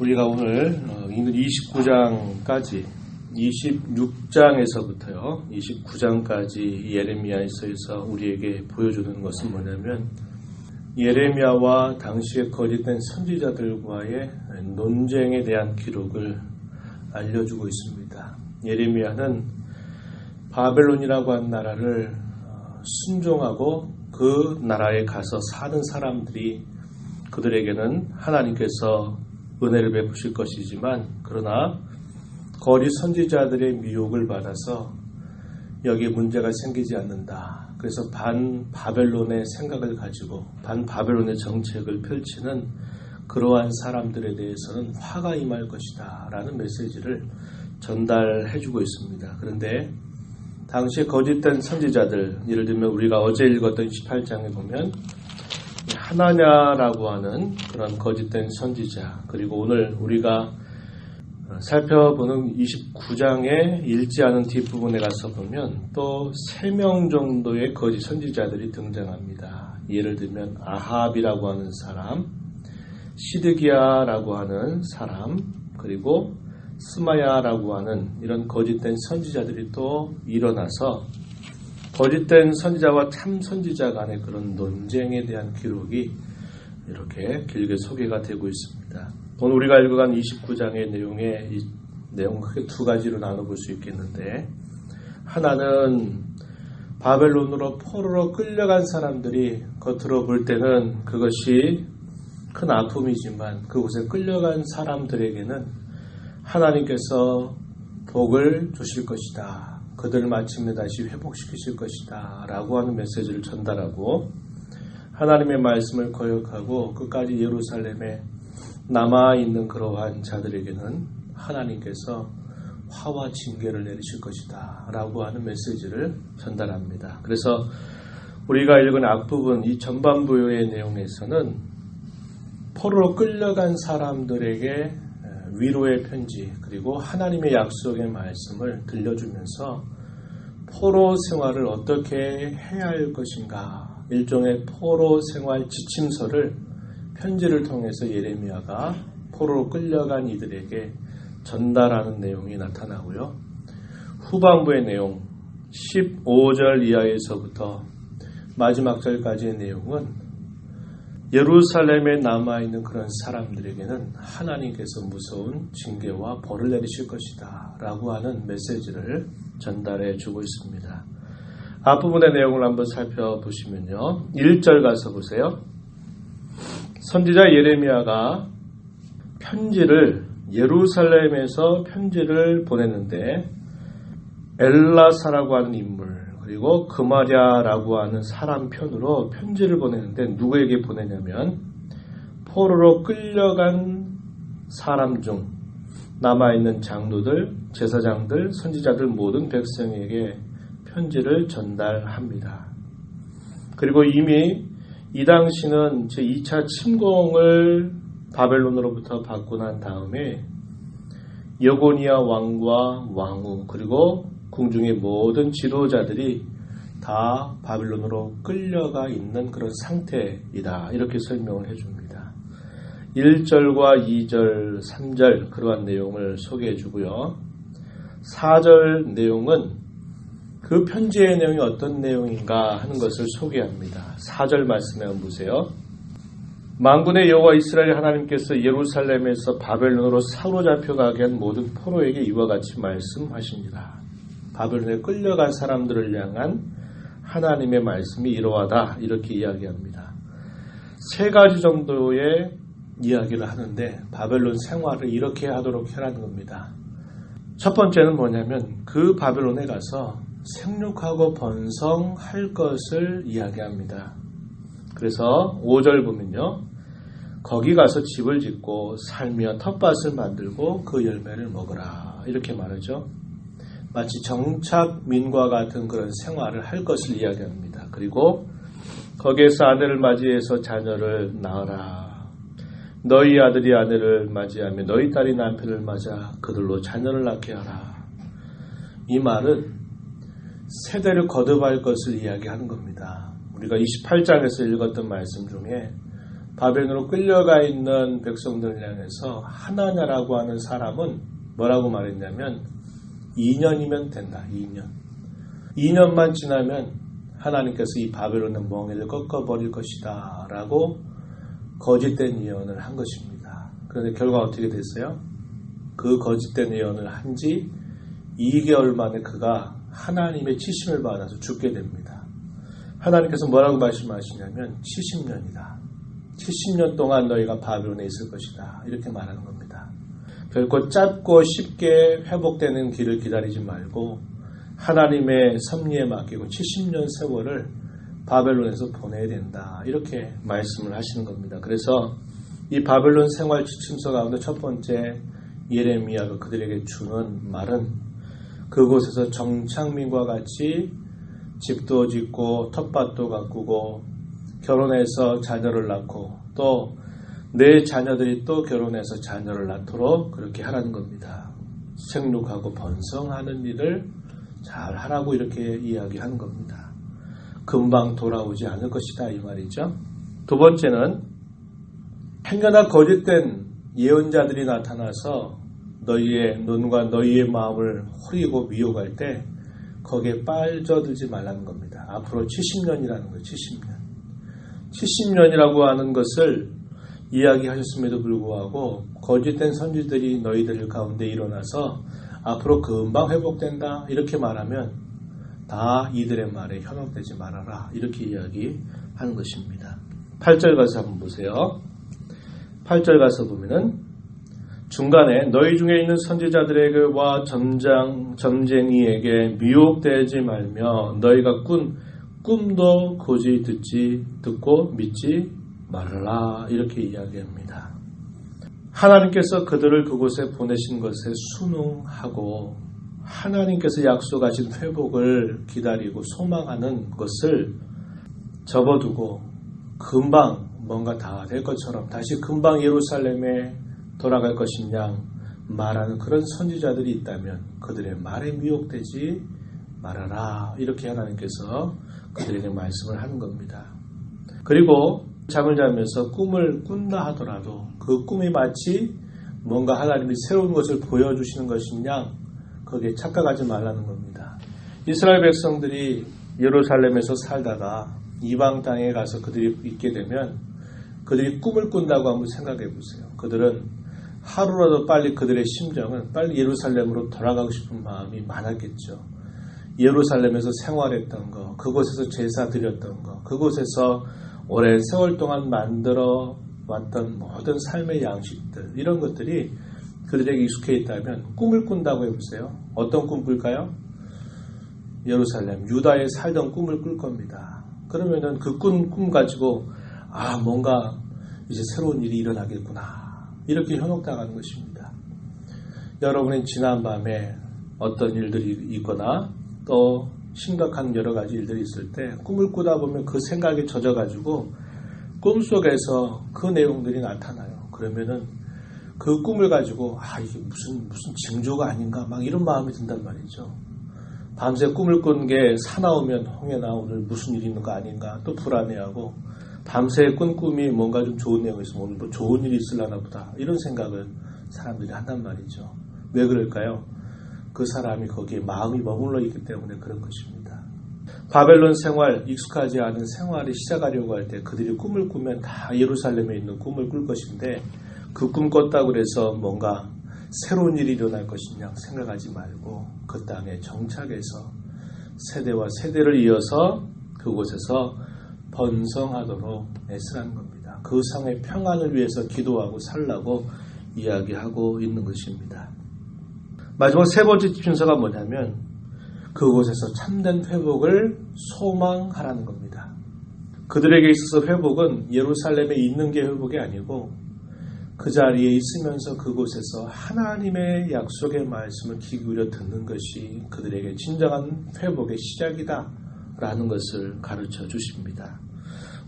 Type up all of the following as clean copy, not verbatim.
우리가 오늘 29장까지 26장에서부터요 29장까지 예레미야서에서 우리에게 보여주는 것은 뭐냐면 예레미야와 당시에 거짓된 선지자들과의 논쟁에 대한 기록을 알려주고 있습니다. 예레미야는 바벨론이라고 한 나라를 순종하고 그 나라에 가서 사는 사람들이 그들에게는 하나님께서 은혜를 베푸실 것이지만 그러나 거짓 선지자들의 미혹을 받아서 여기에 문제가 생기지 않는다. 그래서 반바벨론의 생각을 가지고 반바벨론의 정책을 펼치는 그러한 사람들에 대해서는 화가 임할 것이다 라는 메시지를 전달해주고 있습니다. 그런데 당시에 거짓된 선지자들, 예를 들면 우리가 어제 읽었던 18장에 보면 하나냐라고 하는 그런 거짓된 선지자, 그리고 오늘 우리가 살펴보는 29장에 읽지 않은 뒷부분에 가서 보면 또 3명 정도의 거짓 선지자들이 등장합니다. 예를 들면 아합이라고 하는 사람, 시드기야라고 하는 사람, 그리고 스마야라고 하는 이런 거짓된 선지자들이 또 일어나서 거짓된 선지자와 참 선지자 간의 그런 논쟁에 대한 기록이 이렇게 길게 소개가 되고 있습니다. 오늘 우리가 읽어간 29장의 내용은 크게 두 가지로 나눠볼 수 있겠는데, 하나는 바벨론으로 포로로 끌려간 사람들이 겉으로 볼 때는 그것이 큰 아픔이지만 그곳에 끌려간 사람들에게는 하나님께서 복을 주실 것이다. 그들을 마침내 다시 회복시키실 것이다 라고 하는 메시지를 전달하고, 하나님의 말씀을 거역하고 끝까지 예루살렘에 남아있는 그러한 자들에게는 하나님께서 화와 징계를 내리실 것이다 라고 하는 메시지를 전달합니다. 그래서 우리가 읽은 앞부분 이 전반부의 내용에서는 포로로 끌려간 사람들에게 위로의 편지, 그리고 하나님의 약속의 말씀을 들려주면서 포로 생활을 어떻게 해야 할 것인가, 일종의 포로 생활 지침서를 편지를 통해서 예레미야가 포로로 끌려간 이들에게 전달하는 내용이 나타나고요. 후반부의 내용 15절 이하에서부터 마지막 절까지의 내용은 예루살렘에 남아있는 그런 사람들에게는 하나님께서 무서운 징계와 벌을 내리실 것이다 라고 하는 메시지를 전달해 주고 있습니다. 앞부분의 내용을 한번 살펴보시면요. 1절 가서 보세요. 선지자 예레미야가 예루살렘에서 편지를 보냈는데 엘라사라고 하는 인물, 그리고 그마랴라고 하는 사람 편으로 편지를 보내는데 누구에게 보내냐면 포로로 끌려간 사람 중 남아있는 장로들, 제사장들, 선지자들 모든 백성에게 편지를 전달합니다. 그리고 이미 이 당시는 제2차 침공을 바벨론으로부터 받고 난 다음에 여고니아 왕과 왕후, 그리고 궁중의 모든 지도자들이 다 바빌론으로 끌려가 있는 그런 상태이다, 이렇게 설명을 해줍니다. 1절과 2절, 3절 그러한 내용을 소개해 주고요. 4절 내용은 그 편지의 내용이 어떤 내용인가 하는 것을 소개합니다. 4절 말씀에 한번 보세요. 만군의 여호와 이스라엘 하나님께서 예루살렘에서 바벨론으로 사로잡혀가게 한 모든 포로에게 이와 같이 말씀하십니다. 바벨론에 끌려간 사람들을 향한 하나님의 말씀이 이러하다, 이렇게 이야기합니다. 3가지 정도의 이야기를 하는데 바벨론 생활을 이렇게 하도록 해라는 겁니다. 첫 번째는 뭐냐면 그 바벨론에 가서 생육하고 번성할 것을 이야기합니다. 그래서 5절 보면요, 거기 가서 집을 짓고 살며 텃밭을 만들고 그 열매를 먹으라, 이렇게 말하죠. 마치 정착민과 같은 그런 생활을 할 것을 이야기합니다. 그리고 거기에서 아내를 맞이해서 자녀를 낳으라. 너희 아들이 아내를 맞이하며 너희 딸이 남편을 맞아 그들로 자녀를 낳게 하라. 이 말은 세대를 거듭할 것을 이야기하는 겁니다. 우리가 28장에서 읽었던 말씀 중에 바벨론으로 끌려가 있는 백성들을 향해서 하나냐라고 하는 사람은 뭐라고 말했냐면 2년이면 된다. 2년만 지나면 하나님께서 이 바벨론의 멍에를 꺾어버릴 것이다 라고 거짓된 예언을 한 것입니다. 그런데 결과 어떻게 됐어요? 그 거짓된 예언을 한 지 2개월 만에 그가 하나님의 치심을 받아서 죽게 됩니다. 하나님께서 뭐라고 말씀하시냐면 70년이다. 70년 동안 너희가 바벨론에 있을 것이다. 이렇게 말하는 겁니다. 결코 짧고 쉽게 회복되는 길을 기다리지 말고 하나님의 섭리에 맡기고 70년 세월을 바벨론에서 보내야 된다. 이렇게 말씀을 하시는 겁니다. 그래서 이 바벨론 생활 지침서 가운데 첫 번째 예레미야가 그들에게 주는 말은 그곳에서 정착민과 같이 집도 짓고 텃밭도 가꾸고 결혼해서 자녀를 낳고 또 내 자녀들이 또 결혼해서 자녀를 낳도록 그렇게 하라는 겁니다. 생육하고 번성하는 일을 잘 하라고 이렇게 이야기하는 겁니다. 금방 돌아오지 않을 것이다 이 말이죠. 두 번째는 행여나 거짓된 예언자들이 나타나서 너희의 눈과 너희의 마음을 흐리고 미혹할 때 거기에 빠져들지 말라는 겁니다. 앞으로 70년이라는 거예요. 70년. 70년이라고 하는 것을 이야기하셨음에도 불구하고 거짓된 선지들이 너희들 가운데 일어나서 앞으로 금방 회복된다 이렇게 말하면 다 이들의 말에 현혹되지 말아라 이렇게 이야기하는 것입니다. 8절 가서 한번 보세요. 8절 가서 보면은 중간에 너희 중에 있는 선지자들에게와 점쟁이에게 미혹되지 말며 너희가 꾼 꿈도 고지 듣고 믿지 말라 이렇게 이야기합니다. 하나님께서 그들을 그곳에 보내신 것에 순응하고 하나님께서 약속하신 회복을 기다리고 소망하는 것을 접어두고 금방 뭔가 다 될 것처럼 다시 금방 예루살렘에 돌아갈 것이냐 말하는 그런 선지자들이 있다면 그들의 말에 미혹되지 말아라 이렇게 하나님께서 그들에게 말씀을 하는 겁니다. 그리고 잠을 자면서 꿈을 꾼다 하더라도 그 꿈이 마치 뭔가 하나님이 새로운 것을 보여주시는 것이냐 거기에 착각하지 말라는 겁니다. 이스라엘 백성들이 예루살렘에서 살다가 이방 땅에 가서 그들이 있게 되면 그들이 꿈을 꾼다고 한번 생각해 보세요. 그들은 하루라도 빨리 그들의 심정은 빨리 예루살렘으로 돌아가고 싶은 마음이 많았겠죠. 예루살렘에서 생활했던 거, 그곳에서 제사 드렸던 거, 그곳에서 오랜 세월 동안 만들어 왔던 모든 삶의 양식들 이런 것들이 그들에게 익숙해 있다면 꿈을 꾼다고 해보세요. 어떤 꿈 꿀까요? 예루살렘, 유다에 살던 꿈을 꿀 겁니다. 그러면은 그 꿈 가지고 뭔가 이제 새로운 일이 일어나겠구나 이렇게 현혹당하는 것입니다. 여러분이 지난밤에 어떤 일들이 있거나 또 심각한 여러 가지 일들이 있을 때 꿈을 꾸다 보면 그 생각에 젖어가지고 꿈속에서 그 내용들이 나타나요. 그러면은 그 꿈을 가지고 이게 무슨 징조가 아닌가 막 이런 마음이 든단 말이죠. 밤새 꿈을 꾼 게 사나우면 홍해나 오늘 무슨 일이 있는 거 아닌가 또 불안해하고 밤새 꾼 꿈이 뭔가 좀 좋은 내용이 있으면 오늘 뭐 좋은 일이 있으려나 보다 이런 생각을 사람들이 한단 말이죠. 왜 그럴까요? 그 사람이 거기에 마음이 머물러 있기 때문에 그런 것입니다. 바벨론 생활, 익숙하지 않은 생활을 시작하려고 할 때 그들이 꿈을 꾸면 다 예루살렘에 있는 꿈을 꿀 것인데 그 꿈 꿨다고 해서 뭔가 새로운 일이 일어날 것이냐 생각하지 말고 그 땅에 정착해서 세대와 세대를 이어서 그곳에서 번성하도록 애쓰라는 겁니다. 그 성의 평안을 위해서 기도하고 살라고 이야기하고 있는 것입니다. 마지막 세 번째 지침서가 뭐냐면 그곳에서 참된 회복을 소망하라는 겁니다. 그들에게 있어서 회복은 예루살렘에 있는 게 회복이 아니고 그 자리에 있으면서 그곳에서 하나님의 약속의 말씀을 귀 기울여 듣는 것이 그들에게 진정한 회복의 시작이다 라는 것을 가르쳐 주십니다.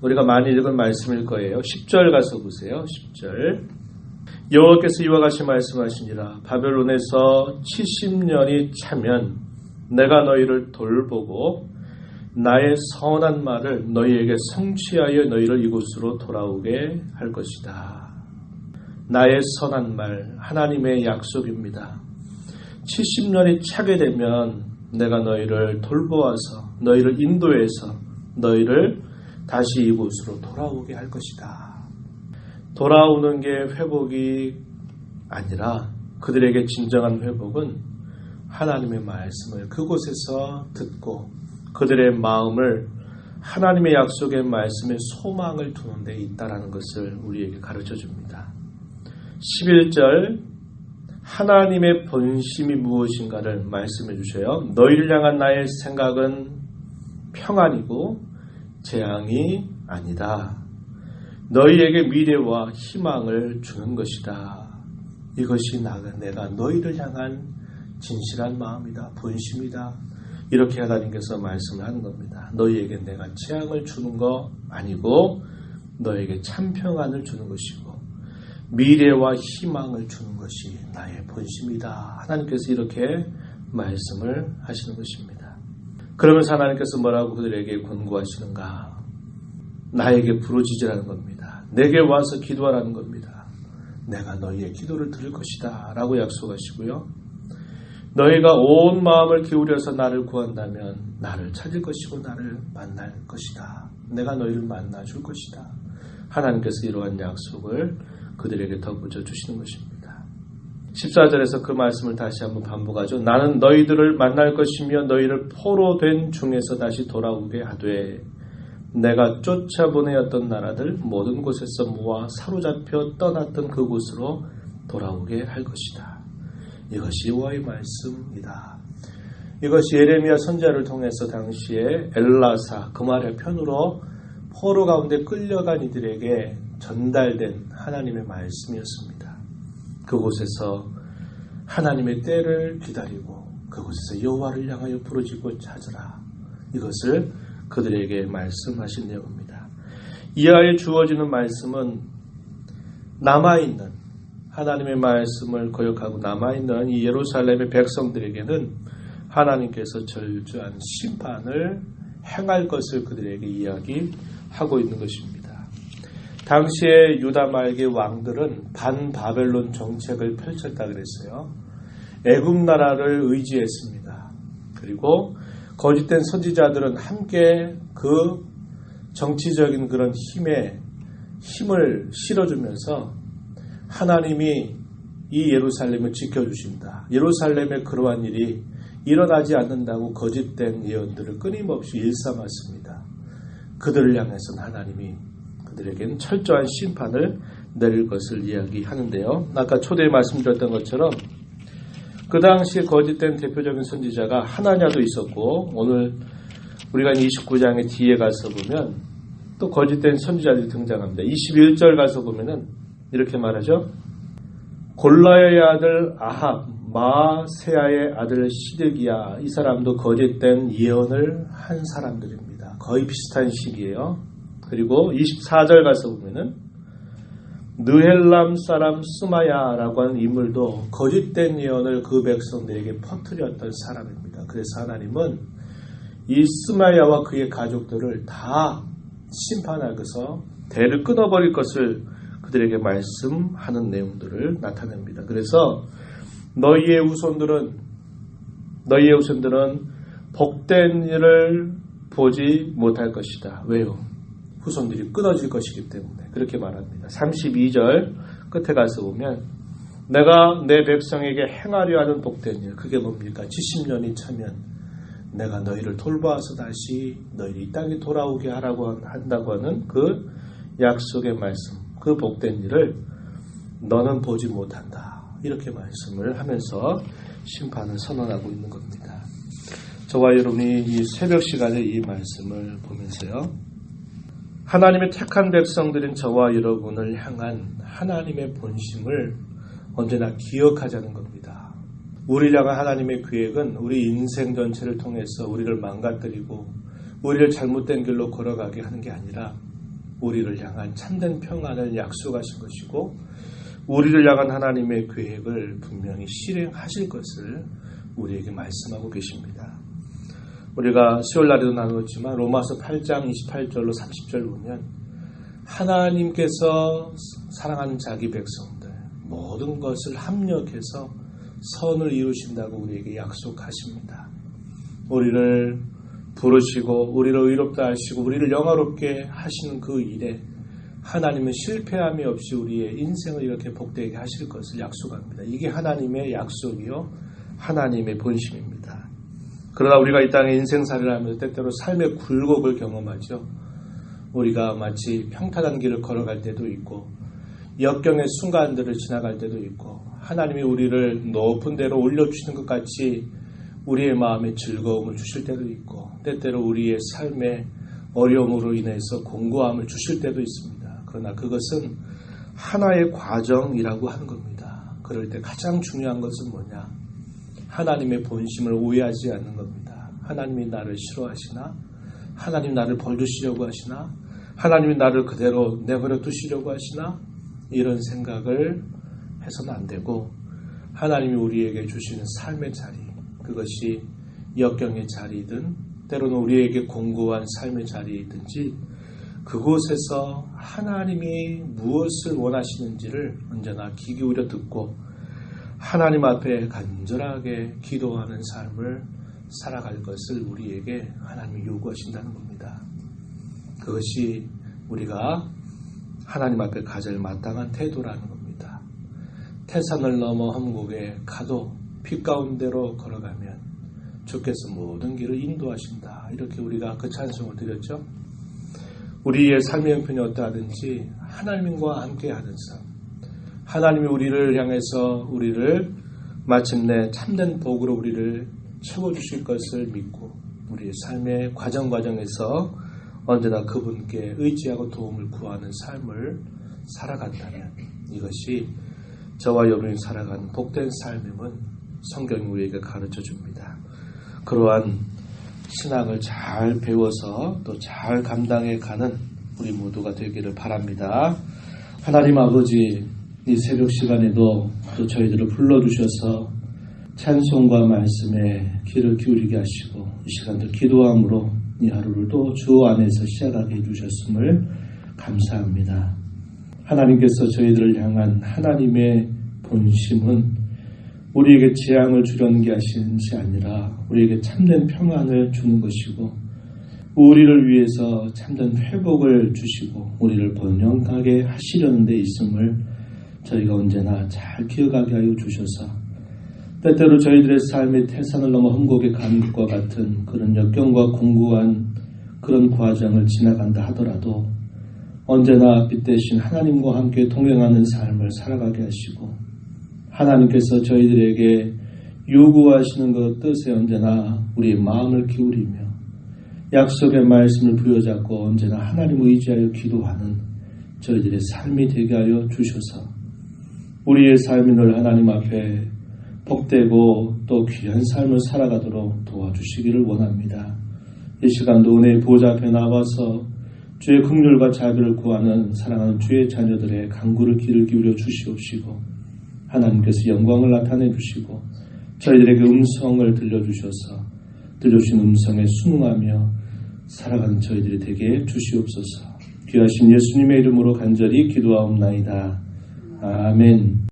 우리가 많이 읽은 말씀일 거예요. 10절 가서 보세요. 10절 여호와께서 이와 같이 말씀하시니라 바벨론에서 70년이 차면 내가 너희를 돌보고 나의 선한 말을 너희에게 성취하여 너희를 이곳으로 돌아오게 할 것이다. 나의 선한 말, 하나님의 약속입니다. 70년이 차게 되면 내가 너희를 돌보아서 너희를 인도해서 너희를 다시 이곳으로 돌아오게 할 것이다. 돌아오는 게 회복이 아니라 그들에게 진정한 회복은 하나님의 말씀을 그곳에서 듣고 그들의 마음을 하나님의 약속의 말씀에 소망을 두는 데 있다라는 것을 우리에게 가르쳐 줍니다. 11절 하나님의 본심이 무엇인가를 말씀해 주셔요. 너희를 향한 나의 생각은 평안이고 재앙이 아니다. 너희에게 미래와 희망을 주는 것이다. 이것이 내가 너희를 향한 진실한 마음이다. 본심이다. 이렇게 하나님께서 말씀을 하는 겁니다. 너희에게 내가 재앙을 주는 거 아니고 너에게 참 평안을 주는 것이고 미래와 희망을 주는 것이 나의 본심이다. 하나님께서 이렇게 말씀을 하시는 것입니다. 그러면서 하나님께서 뭐라고 그들에게 권고하시는가? 나에게 부르짖으라는 겁니다. 내게 와서 기도하라는 겁니다. 내가 너희의 기도를 들을 것이다 라고 약속하시고요. 너희가 온 마음을 기울여서 나를 구한다면 나를 찾을 것이고 나를 만날 것이다. 내가 너희를 만나줄 것이다. 하나님께서 이러한 약속을 그들에게 덧붙여 주시는 것입니다. 14절에서 그 말씀을 다시 한번 반복하죠. 나는 너희들을 만날 것이며 너희를 포로된 중에서 다시 돌아오게 하되 내가 쫓아보내었던 나라들 모든 곳에서 모아 사로잡혀 떠났던 그곳으로 돌아오게 할 것이다. 이것이 여호와의 말씀이다. 이것이 예레미야 선지자를 통해서 당시에 엘라사 그말의 편으로 포로 가운데 끌려간 이들에게 전달된 하나님의 말씀이었습니다. 그곳에서 하나님의 때를 기다리고 그곳에서 여호와를 향하여 부르짖고 찾으라. 이것을 그들에게 말씀하신 내용입니다. 이하에 주어지는 말씀은 남아있는 하나님의 말씀을 거역하고 남아있는 이 예루살렘의 백성들에게는 하나님께서 절주한 심판을 행할 것을 그들에게 이야기하고 있는 것입니다. 당시에 유다 말기 왕들은 반바벨론 정책을 펼쳤다 그랬어요. 애굽 나라를 의지했습니다. 그리고 거짓된 선지자들은 함께 그 정치적인 그런 힘을 실어주면서 하나님이 이 예루살렘을 지켜주신다. 예루살렘에 그러한 일이 일어나지 않는다고 거짓된 예언들을 끊임없이 일삼았습니다. 그들을 향해서는 하나님이 그들에게는 철저한 심판을 내릴 것을 이야기하는데요. 아까 초대에 말씀드렸던 것처럼 그 당시에 거짓된 대표적인 선지자가 하나냐도 있었고 오늘 우리가 29장의 뒤에 가서 보면 또 거짓된 선지자들이 등장합니다. 21절 가서 보면은 이렇게 말하죠. 골라의 아들 아합, 마세야의 아들 시드기야 이 사람도 거짓된 예언을 한 사람들입니다. 거의 비슷한 시기예요. 그리고 24절 가서 보면은 느헬람 사람 스마야라고 하는 인물도 거짓된 예언을 그 백성들에게 퍼뜨렸던 사람입니다. 그래서 하나님은 이 스마야와 그의 가족들을 다 심판하고서 대를 끊어버릴 것을 그들에게 말씀하는 내용들을 나타냅니다. 그래서 너희의 후손들은 복된 일을 보지 못할 것이다. 왜요? 후손들이 끊어질 것이기 때문에 그렇게 말합니다. 32절 끝에 가서 보면 내가 내 백성에게 행하려 하는 복된 일 그게 뭡니까? 70년이 차면 내가 너희를 돌보아서 다시 너희를 이 땅에 돌아오게 한다고 하는 그 약속의 말씀 그 복된 일을 너는 보지 못한다. 이렇게 말씀을 하면서 심판을 선언하고 있는 겁니다. 저와 여러분이 이 새벽 시간에 이 말씀을 보면서요. 하나님의 택한 백성들인 저와 여러분을 향한 하나님의 본심을 언제나 기억하자는 겁니다. 우리를 향한 하나님의 계획은 우리 인생 전체를 통해서 우리를 망가뜨리고 우리를 잘못된 길로 걸어가게 하는 게 아니라 우리를 향한 참된 평안을 약속하신 것이고 우리를 향한 하나님의 계획을 분명히 실행하실 것을 우리에게 말씀하고 계십니다. 우리가 수요일날에도 나누었지만 로마서 8장 28절로 30절 보면 하나님께서 사랑하는 자기 백성들 모든 것을 합력해서 선을 이루신다고 우리에게 약속하십니다. 우리를 부르시고 우리를 의롭다 하시고 우리를 영화롭게 하시는 그 일에 하나님은 실패함이 없이 우리의 인생을 이렇게 복되게 하실 것을 약속합니다. 이게 하나님의 약속이요 하나님의 본심입니다. 그러나 우리가 이 땅에 인생살이를 하면서 때때로 삶의 굴곡을 경험하죠. 우리가 마치 평탄한 길을 걸어갈 때도 있고 역경의 순간들을 지나갈 때도 있고 하나님이 우리를 높은 데로 올려주시는 것 같이 우리의 마음에 즐거움을 주실 때도 있고 때때로 우리의 삶에 어려움으로 인해서 공고함을 주실 때도 있습니다. 그러나 그것은 하나의 과정이라고 하는 겁니다. 그럴 때 가장 중요한 것은 뭐냐? 하나님의 본심을 오해하지 않는 겁니다. 하나님이 나를 싫어하시나? 하나님 나를 벌주시려고 하시나? 하나님이 나를 그대로 내버려 두시려고 하시나? 이런 생각을 해서는 안 되고 하나님이 우리에게 주시는 삶의 자리, 그것이 역경의 자리이든 때로는 우리에게 공고한 삶의 자리이든지 그곳에서 하나님이 무엇을 원하시는지를 언제나 귀 기울여 듣고 하나님 앞에 간절하게 기도하는 삶을 살아갈 것을 우리에게 하나님이 요구하신다는 겁니다. 그것이 우리가 하나님 앞에 가질 마땅한 태도라는 겁니다. 태산을 넘어 험곡에 가도 빛 가운데로 걸어가면 주께서 모든 길을 인도하신다. 이렇게 우리가 그 찬송을 드렸죠. 우리의 삶의 형편이 어떠하든지 하나님과 함께하는 삶, 하나님이 우리를 향해서 우리를 마침내 참된 복으로 우리를 채워주실 것을 믿고 우리의 삶의 과정에서 언제나 그분께 의지하고 도움을 구하는 삶을 살아간다면 이것이 저와 여러분이 살아가는 복된 삶임은 성경이 우리에게 가르쳐줍니다. 그러한 신앙을 잘 배워서 또 잘 감당해 가는 우리 모두가 되기를 바랍니다. 하나님 아버지, 이 새벽 시간에도 또 저희들을 불러주셔서 찬송과 말씀에 귀를 기울이게 하시고 이 시간도 기도함으로 이 하루를 또 주 안에서 시작하게 해주셨음을 감사합니다. 하나님께서 저희들을 향한 하나님의 본심은 우리에게 재앙을 주려는 게 하시는 것이 아니라 우리에게 참된 평안을 주는 것이고 우리를 위해서 참된 회복을 주시고 우리를 번영하게 하시려는 데 있음을 저희가 언제나 잘 기억하게 하여 주셔서 때때로 저희들의 삶의 태산을 넘어 험곡에 가는 것과 같은 그런 역경과 공고한 그런 과정을 지나간다 하더라도 언제나 빛 대신 하나님과 함께 동행하는 삶을 살아가게 하시고 하나님께서 저희들에게 요구하시는 그 뜻에 언제나 우리의 마음을 기울이며 약속의 말씀을 부여잡고 언제나 하나님을 의지하여 기도하는 저희들의 삶이 되게 하여 주셔서 우리의 삶이 늘 하나님 앞에 복되고 또 귀한 삶을 살아가도록 도와주시기를 원합니다. 이 시간도 은혜의 보좌 앞에 나와서 주의 긍휼과 자비를 구하는 사랑하는 주의 자녀들의 간구를 귀를 기울여 주시옵시고 하나님께서 영광을 나타내 주시고 저희들에게 음성을 들려주셔서 들려주신 음성에 순응하며 살아가는 저희들이 되게 주시옵소서. 귀하신 예수님의 이름으로 간절히 기도하옵나이다. 아멘.